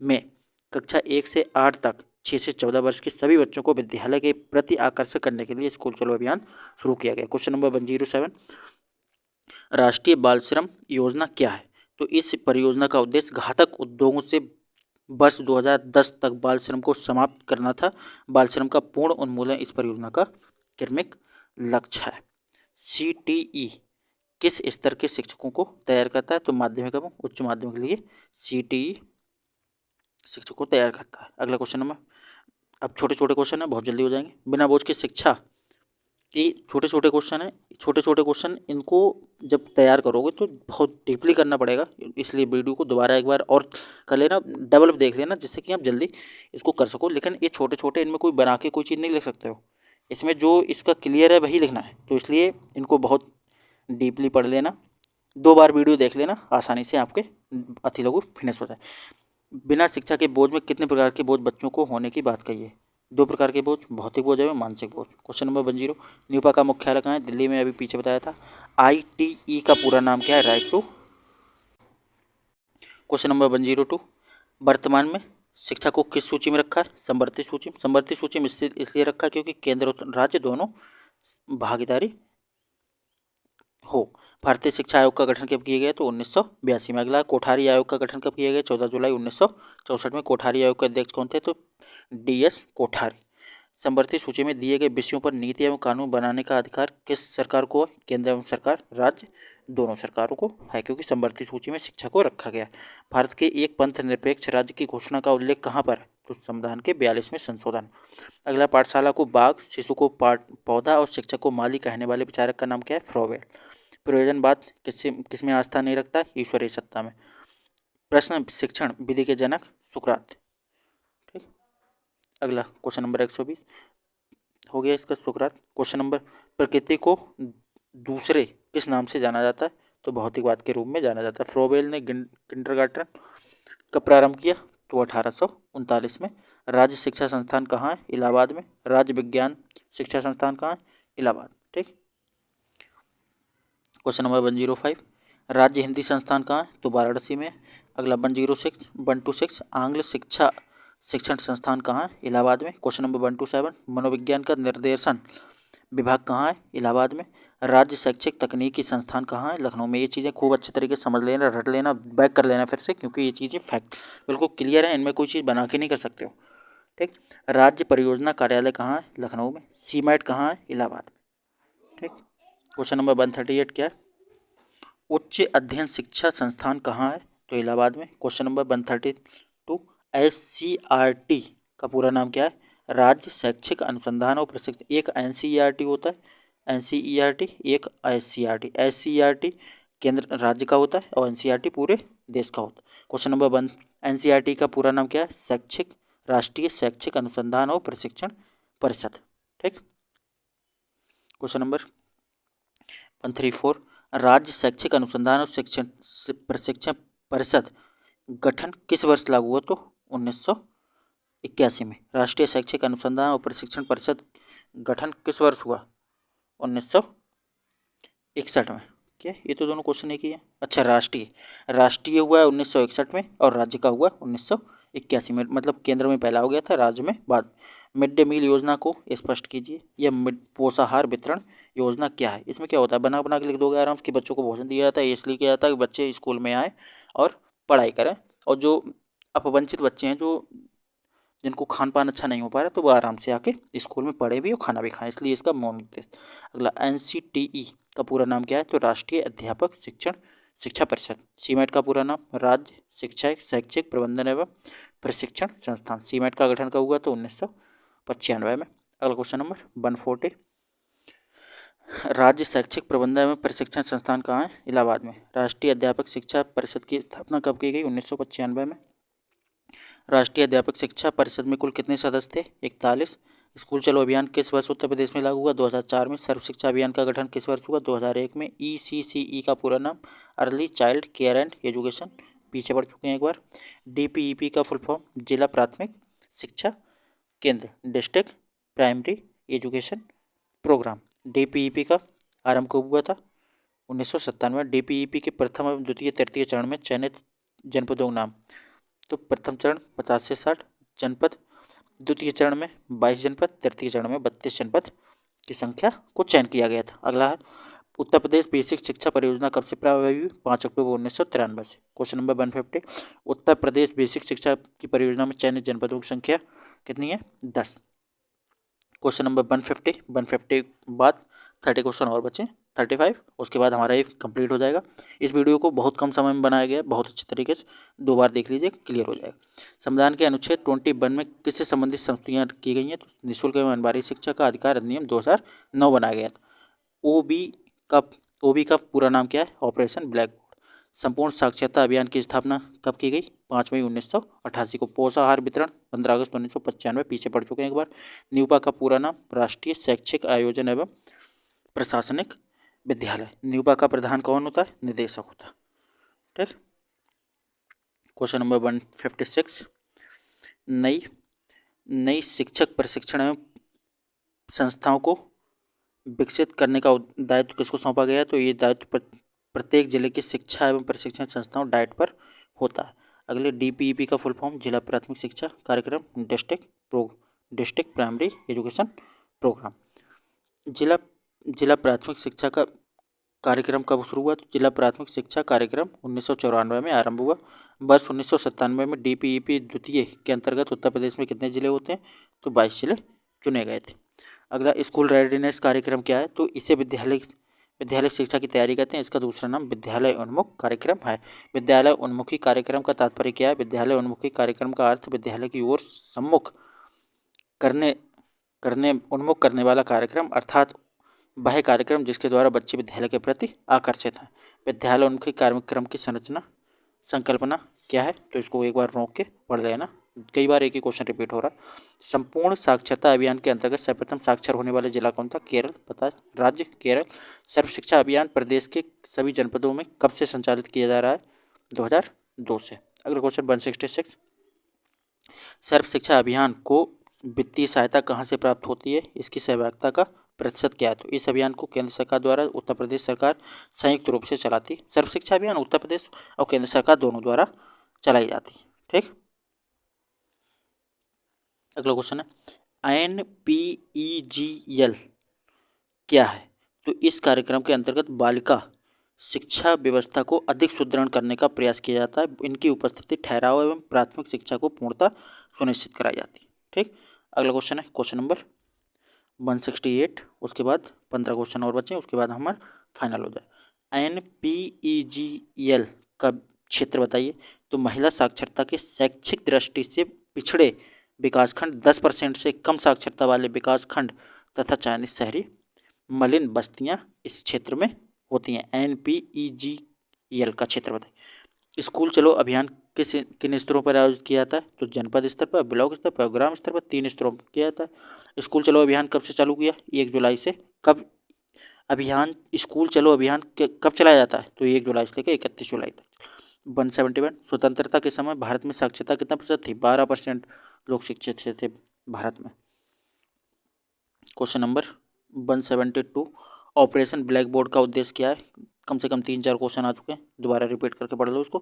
में कक्षा 1 से 8 तक 6 से 14 वर्ष के सभी बच्चों को विद्यालय के प्रति आकर्षित करने के लिए स्कूल चलो अभियान शुरू किया गया। क्वेश्चन नंबर 107, राष्ट्रीय बाल श्रम योजना क्या है? तो इस परियोजना का उद्देश्य घातक उद्योगों से वर्ष 2010 तक बाल श्रम को समाप्त करना था। बाल श्रम का पूर्ण उन्मूलन इस परियोजना का क्रमिक लक्ष्य है। CTE किस स्तर के शिक्षकों को तैयार करता है? तो माध्यमिक एवं उच्च माध्यमिक के लिए CTE शिक्षकों को तैयार करता है। अगला क्वेश्चन नंबर, अब छोटे छोटे क्वेश्चन है, बहुत जल्दी हो जाएंगे। बिना बोझ की शिक्षा, ये छोटे छोटे क्वेश्चन है, छोटे छोटे क्वेश्चन इनको जब तैयार करोगे तो बहुत डीपली करना पड़ेगा, इसलिए वीडियो को दोबारा एक बार और कर लेना, डेवलप देख लेना, जिससे कि आप जल्दी इसको कर सको। लेकिन ये छोटे छोटे, इनमें कोई बना के कोई चीज़ नहीं लिख सकते हो, इसमें जो इसका क्लियर है वही लिखना है, तो इसलिए इनको बहुत डीपली पढ़ लेना, 2 बार वीडियो देख लेना, आसानी से आपके अति लघु फिनिश हो जाए। बिना शिक्षा के बोझ में कितने प्रकार के बोझ बच्चों को होने की बात कही है? 2 प्रकार के बोझ, भौतिक बोझ एवं मानसिक बोझ। क्वेश्चन नंबर 10, न्यूपा का मुख्यालय कहाँ है? दिल्ली में, अभी पीछे बताया था। ITE का पूरा नाम क्या है? Right to. क्वेश्चन नंबर 102, वर्तमान में शिक्षा को किस सूची में रखा है? संवर्ती सूची। संवर्ती सूची में इसलिए रखा क्योंकि केंद्र और राज्य दोनों भागीदारी हो। भारतीय शिक्षा आयोग का गठन कब किया गया? तो 1982 में। अगला, कोठारी आयोग का गठन कब किया गया? 14 जुलाई 1964 में। कोठारी आयोग के अध्यक्ष कौन थे? तो DS कोठारी। संवर्ती सूची में दिए गए विषयों पर नीति एवं कानून बनाने का अधिकार किस सरकार को है? केंद्र एवं सरकार, राज्य दोनों सरकारों को है, क्योंकि संवर्ती सूची में शिक्षा को रखा गया। भारत के एक पंथ निरपेक्ष राज्य की घोषणा का उल्लेख कहाँ पर है? तो संविधान के 42वें संशोधन। अगला, पाठशाला को बाग, शिशु को पौधा और शिक्षक को माली कहने वाले विचारक का नाम क्या है? फ्रोवेल। प्रयोजनवाद किसमें आस्था नहीं रखता? ईश्वरीय सत्ता में। प्रश्न, शिक्षण विधि के जनक सुकरात। ठीक। अगला क्वेश्चन नंबर 120 हो गया इसका, सुकरात। क्वेश्चन नंबर, प्रकृति को दूसरे किस नाम से जाना जाता है? तो भौतिकवाद के रूप में जाना जाता है। फ्रोवेल ने किंडरगार्टन कब प्रारंभ किया? तो 1839 में। राज्य शिक्षा संस्थान कहाँ है? इलाहाबाद में। राज्य विज्ञान शिक्षा संस्थान कहाँ है? इलाहाबाद। ठीक। क्वेश्चन नंबर 105, राज्य हिंदी संस्थान कहाँ है? तो वाराणसी में। अगला 106 आंग्ल शिक्षण संस्थान कहाँ है? इलाहाबाद में। क्वेश्चन नंबर 127, मनोविज्ञान का निर्देशन विभाग कहाँ है? इलाहाबाद में। राज्य शैक्षिक तकनीकी संस्थान कहाँ है? लखनऊ में। ये चीज़ें खूब अच्छे तरीके से समझ लेना, रट लेना, बैक कर लेना फिर से, क्योंकि ये चीज़ें फैक्ट बिल्कुल क्लियर है, इनमें कोई चीज़ बना के नहीं कर सकते हो। ठीक। राज्य परियोजना कार्यालय कहाँ है? लखनऊ में। सीमैट कहाँ है? इलाहाबाद में। ठीक। क्वेश्चन नंबर 138 क्या है? उच्च अध्ययन शिक्षा संस्थान कहाँ है? तो इलाहाबाद में। क्वेश्चन नंबर 132, SCERT का पूरा नाम क्या है? राज्य शैक्षिक अनुसंधान और प्रशिक्षण। एक NCERT होता है, NCERT, एक SCERT। SCERT केंद्र राज्य का होता है और NCERT पूरे देश का होता है। क्वेश्चन नंबर 1, NCERT का पूरा नाम क्या है? राष्ट्रीय शैक्षिक अनुसंधान और प्रशिक्षण परिषद। ठीक। क्वेश्चन नंबर 134, राज्य शैक्षिक अनुसंधान और प्रशिक्षण परिषद गठन किस वर्ष लागू हुआ? तो 1981 में। राष्ट्रीय शैक्षिक अनुसंधान और प्रशिक्षण परिषद गठन किस वर्ष हुआ? 1961 में। क्या ये तो दोनों क्वेश्चन एक ही है। अच्छा, राष्ट्रीय हुआ है 1961 में और राज्य का हुआ 1981 में, मतलब केंद्र में पहला हो गया था, राज्य में बाद। मिड डे मील योजना को स्पष्ट कीजिए। यह पोषाहार वितरण योजना क्या है। इसमें क्या होता है, बना बना के लिख दोगे आराम से कि बच्चों को भोजन दिया जाता है। इसलिए किया जाता है कि बच्चे स्कूल में आए और पढ़ाई करें, और जो अपवंचित बच्चे हैं, जो जिनको खान पान अच्छा नहीं हो पा रहा, तो वो आराम से आके स्कूल में पढ़े भी और खाना भी खाएं, इसलिए इसका मौन उद्देश्य। अगला NCTE का पूरा नाम क्या है, तो राष्ट्रीय अध्यापक शिक्षा परिषद। सीमेट का पूरा नाम राज्य शिक्षा शैक्षिक प्रबंधन एवं प्रशिक्षण संस्थान। सीमेट का गठन कब हुआ, तो 1995 में। अगला क्वेश्चन नंबर 140, राज्य शैक्षिक प्रबंधन एवं प्रशिक्षण संस्थान कहाँ है, इलाहाबाद में। राष्ट्रीय अध्यापक शिक्षा परिषद की स्थापना कब की गई, 1995 में। राष्ट्रीय अध्यापक शिक्षा परिषद में कुल कितने सदस्य थे, 41। स्कूल चलो अभियान किस वर्ष उत्तर प्रदेश में लागू हुआ, 2004 में। सर्व शिक्षा अभियान का गठन किस वर्ष हुआ, 2001 में। ECCE का पूरा नाम early child care and education, पीछे पढ़ चुके हैं एक बार। DPEP का फुल फॉर्म जिला प्राथमिक शिक्षा केंद्र, district primary education program. DPEP का आरंभ कब हुआ था, 1997। DPEP के प्रथम एवं द्वितीय तृतीय चरण में चयनित जनपदों के नाम, तो प्रथम चरण 50 से 60 जनपद, द्वितीय चरण में 22 जनपद, तृतीय चरण में 32 जनपद की संख्या को चयन किया गया था। अगला है, उत्तर प्रदेश बेसिक शिक्षा परियोजना कब से प्रभावी हुई, 5 अक्टूबर 1993 से। Question number 150, Uttar Pradesh basic शिक्षा की परियोजना में चयनित जनपदों की संख्या कितनी है, 10। क्वेश्चन नंबर 150 बाद 30 क्वेश्चन और बचे, 35, उसके बाद हमारा ये कंप्लीट हो जाएगा। इस वीडियो को बहुत कम समय में बनाया गया है, बहुत अच्छे तरीके से 2 बार देख लीजिए, क्लियर हो जाएगा। संविधान के अनुच्छेद 21 में किससे संबंधित संस्तुतियाँ की गई हैं, तो निःशुल्क एवं अनिवार्य शिक्षा का अधिकार अधिनियम 2009 बनाया गया था। ओबी का पूरा नाम क्या है, ऑपरेशन ब्लैक बोर्ड। संपूर्ण साक्षरता अभियान की स्थापना कब की गई, 5 मई 1988 को। पोषाहार वितरण 15 अगस्त 1995, पीछे पढ़ चुके हैं एक बार। न्यूपा का पूरा नाम राष्ट्रीय शैक्षिक आयोजन एवं प्रशासनिक विद्यालय। न्यूपा का प्रधान कौन होता है, निदेशक होता है, ठीक। क्वेश्चन नंबर 156, नई शिक्षक प्रशिक्षण एवं संस्थाओं को विकसित करने का दायित्व किसको सौंपा गया है, तो ये दायित्व प्रत्येक जिले की शिक्षा एवं प्रशिक्षण संस्थाओं डाइट पर होता है। अगले DPEP का फुल फॉर्म जिला प्राथमिक शिक्षा कार्यक्रम, डिस्ट्रिक्ट प्राइमरी एजुकेशन प्रोग्राम। जिला प्राथमिक शिक्षा का कार्यक्रम कब शुरू हुआ, तो जिला प्राथमिक शिक्षा कार्यक्रम 1994 में आरंभ हुआ। वर्ष 1997 में DPEP द्वितीय के अंतर्गत उत्तर प्रदेश में कितने जिले होते हैं, तो 22 जिले चुने गए थे। अगला स्कूल रेडीनेस कार्यक्रम क्या है, तो इसे विद्यालय शिक्षा की तैयारी कहते हैं। इसका दूसरा नाम विद्यालय उन्मुख कार्यक्रम है। विद्यालय उन्मुखी कार्यक्रम का तात्पर्य क्या है, विद्यालय उन्मुखी कार्यक्रम का अर्थ विद्यालय की ओर सम्मुख उन्मुख करने वाला कार्यक्रम, अर्थात वह कार्यक्रम जिसके द्वारा बच्चे विद्यालय के प्रति आकर्षित हैं। विद्यालय उन्मुखी कार्यक्रम की संकल्पना क्या है, तो इसको एक बार रोक के पढ़ लेना, कई बार एक ही क्वेश्चन रिपीट हो रहा है। संपूर्ण साक्षरता अभियान के अंतर्गत सर्वप्रथम साक्षर होने वाले जिला कौन था, केरल, पता राज्य केरल। सर्व शिक्षा अभियान प्रदेश के सभी जनपदों में कब से संचालित किया जा रहा है, 2002 से। अगला क्वेश्चन 166, सर्व शिक्षा अभियान को वित्तीय सहायता कहाँ से प्राप्त होती है, इसकी सहभागिता का प्रतिशत क्या है, तो इस अभियान को केंद्र सरकार द्वारा उत्तर प्रदेश सरकार संयुक्त रूप से चलाती। सर्व शिक्षा अभियान उत्तर प्रदेश और केंद्र सरकार दोनों द्वारा चलाई जाती, ठीक। अगला क्वेश्चन है, NPEGL क्या है, तो इस कार्यक्रम के अंतर्गत बालिका शिक्षा व्यवस्था को अधिक सुदृढ़ करने का प्रयास किया जाता है। इनकी उपस्थिति ठहराव एवं प्राथमिक शिक्षा को पूर्णतः सुनिश्चित कराई जाती है, ठीक। अगला क्वेश्चन है क्वेश्चन नंबर 168, उसके बाद 15 क्वेश्चन और बचे, उसके बाद हमारा फाइनल हो जाए। NPEGL का क्षेत्र बताइए, तो महिला साक्षरता के शैक्षिक दृष्टि से पिछड़े विकासखंड, 10% से कम साक्षरता वाले विकासखंड तथा चयनित शहरी मलिन बस्तियां इस क्षेत्र में होती हैं। NPEGL का क्षेत्र बताइए। स्कूल चलो अभियान किन स्तरों पर आयोजित किया जाता है, तो जनपद स्तर पर, ब्लॉक स्तर पर, ग्राम स्तर पर, 3 स्तरों पर किया जाता है। स्कूल चलो अभियान कब से चालू किया, 1 जुलाई से। कब अभियान स्कूल चलो अभियान कब चलाया जाता है, तो 1 जुलाई से लेकर 31 जुलाई तक। 171, स्वतंत्रता के समय भारत में साक्षरता कितना प्रतिशत थी, 12% लोग शिक्षित थे भारत में। Question number 172, operation black board का उद्देश्य क्या है, कम से कम 3-4 क्वेश्चन आ चुके हैं, दोबारा रिपीट करके पढ़ लो इसको।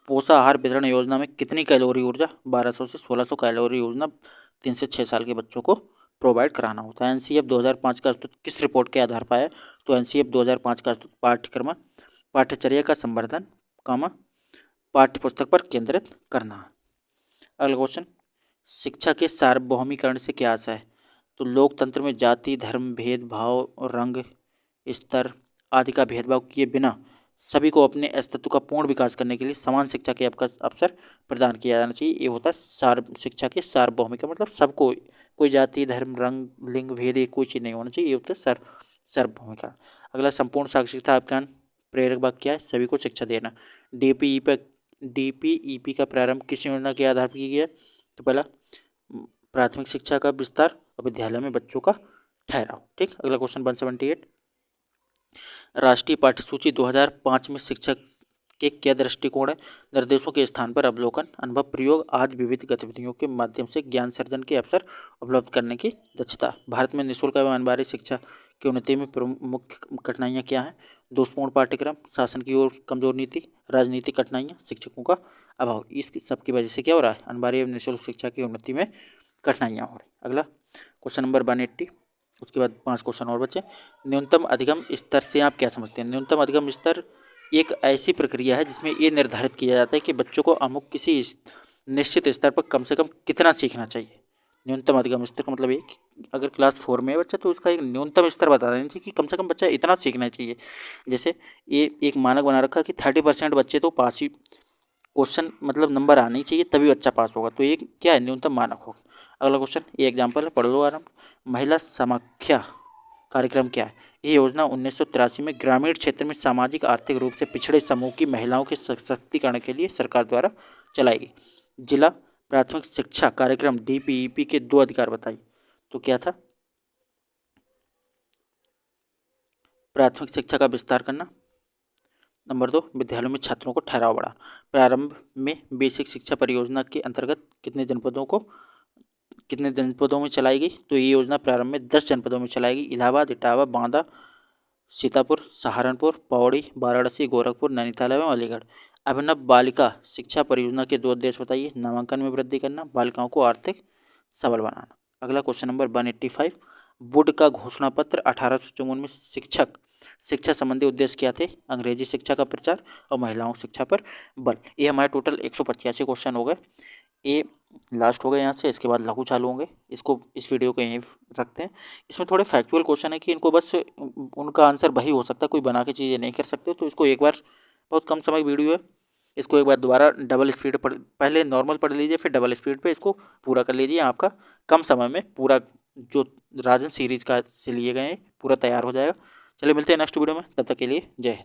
पोषाहार वितरण योजना में कितनी कैलोरी ऊर्जा, 1200 से 1600 कैलोरी ऊर्जा 3 से 6 साल के बच्चों को प्रोवाइड कराना होता है। एनसीएफ 2005 का अस्तित्व किस रिपोर्ट के आधार पर आया? तो एनसीएफ 2005 का अस्तित्व पाठ्यक्रम पाठ्यचर्या का संवर्धन, पाठ्य पुस्तक पर केंद्रित करना। अगला क्वेश्चन, शिक्षा के सार्वभौमिकरण से क्या आशा है? तो लोकतंत्र में जाति, धर्म, भेदभाव, रंग, स्तर आदि का भेदभाव किए बिना सभी को अपने अस्तित्व का पूर्ण विकास करने के लिए समान शिक्षा के अवसर प्रदान किया जाना चाहिए। ये होता है शिक्षा के सार्वभौमिक, मतलब सबको, कोई जाति, धर्म, रंग, लिंग, भेद ये कोई चीज़ नहीं होना चाहिए। ये होता है सार्वभौमिकरण। अगला, संपूर्ण साक्षरता अभियान प्रेरक वाक्य क्या है? सभी को शिक्षा देना। डीपीईपी का प्रारंभ किस योजना के आधार पर किया गया? तो पहला, प्राथमिक शिक्षा का विस्तार और विद्यालय में बच्चों का ठहराव। ठीक। अगला क्वेश्चन 178, राष्ट्रीय पाठ्यसूची 2005 में शिक्षक के क्या दृष्टिकोण है? निर्देशों के स्थान पर अवलोकन, अनुभव, प्रयोग आदि विविध गतिविधियों के माध्यम से ज्ञान सर्जन के अवसर उपलब्ध करने की दक्षता। भारत में निःशुल्क एवं अनिवार्य शिक्षा की उन्नति में प्रमुख कठिनाइयाँ क्या हैं? दोषपूर्ण पाठ्यक्रम, शासन की ओर कमजोर नीति, राजनीतिक कठिनाइयाँ, शिक्षकों का अभाव। इस सबकी वजह से क्या हो रहा है? अनिवार्य एवं निःशुल्क शिक्षा की उन्नति में कठिनाइयाँ हो रही। अगला क्वेश्चन नंबर 180, उसके बाद 5 क्वेश्चन और बचे। न्यूनतम अधिगम स्तर से आप क्या समझते हैं? न्यूनतम अधिगम स्तर एक ऐसी प्रक्रिया है जिसमें ये निर्धारित किया जाता है कि बच्चों को अमुक किसी निश्चित स्तर पर कम से कम कितना सीखना चाहिए। न्यूनतम अधिगम स्तर का मतलब ये कि अगर क्लास 4 में है बच्चा तो उसका एक न्यूनतम स्तर बता देना चाहिए कि कम से कम बच्चा इतना सीखना चाहिए। जैसे ये एक मानक बना रखा कि 30% बच्चे तो पास ही, क्वेश्चन मतलब नंबर आने ही चाहिए तभी बच्चा पास होगा, तो ये क्या है? न्यूनतम मानक होगा। अगला क्वेश्चन, ये एग्जाम्पल है, पढ़ लो आराम। महिला समाख्या कार्यक्रम क्या है? ये योजना 1983 में ग्रामीण क्षेत्र में सामाजिक आर्थिक रूप से पिछड़े समूह की महिलाओं के सशक्तिकरण के लिए सरकार द्वारा चलाई गई। जिला प्राथमिक शिक्षा कार्यक्रम डीपीईपी के 2 अधिकार बताइए। तो क्या था? प्राथमिक शिक्षा का विस्तार करना, नंबर 2 विद्यालयों में छात्रों को ठहराव बढ़ा। प्रारंभ में बेसिक शिक्षा परियोजना के अंतर्गत कितने जनपदों में चलाई गई? तो ये योजना प्रारंभ में 10 जनपदों में चलाई गई। इलाहाबाद, इटावा, बांदा, सीतापुर, सहारनपुर, पौड़ी, वाराणसी, गोरखपुर, नैनीताल एवं अलीगढ़। अभिनव बालिका शिक्षा परियोजना के 2 उद्देश्य बताइए। नामांकन में वृद्धि करना, बालिकाओं को आर्थिक सबल बनाना। अगला क्वेश्चन नंबर 185, वुड का घोषणा पत्र 1854 में शिक्षा संबंधी उद्देश्य क्या थे? अंग्रेजी शिक्षा का प्रचार और महिलाओं शिक्षा पर बल। ये हमारे टोटल 185 क्वेश्चन हो गए। ये लास्ट हो गए यहाँ से, इसके बाद लघु चालू होंगे। इसको, इस वीडियो को यहीं रखते हैं। इसमें थोड़े फैक्चुअल क्वेश्चन है कि इनको बस उनका आंसर वही हो सकता है, कोई बना के चीज़ें नहीं कर सकते। तो इसको एक बार, बहुत कम समय वीडियो है, इसको एक बार दोबारा डबल स्पीड पढ़, पहले नॉर्मल पढ़ लीजिए, फिर डबल स्पीड पे इसको पूरा कर लीजिए। आपका कम समय में पूरा जो राजन सीरीज का से लिए गए हैं पूरा तैयार हो जाएगा। चलिए मिलते हैं नेक्स्ट वीडियो में, तब तक के लिए जय हिंद।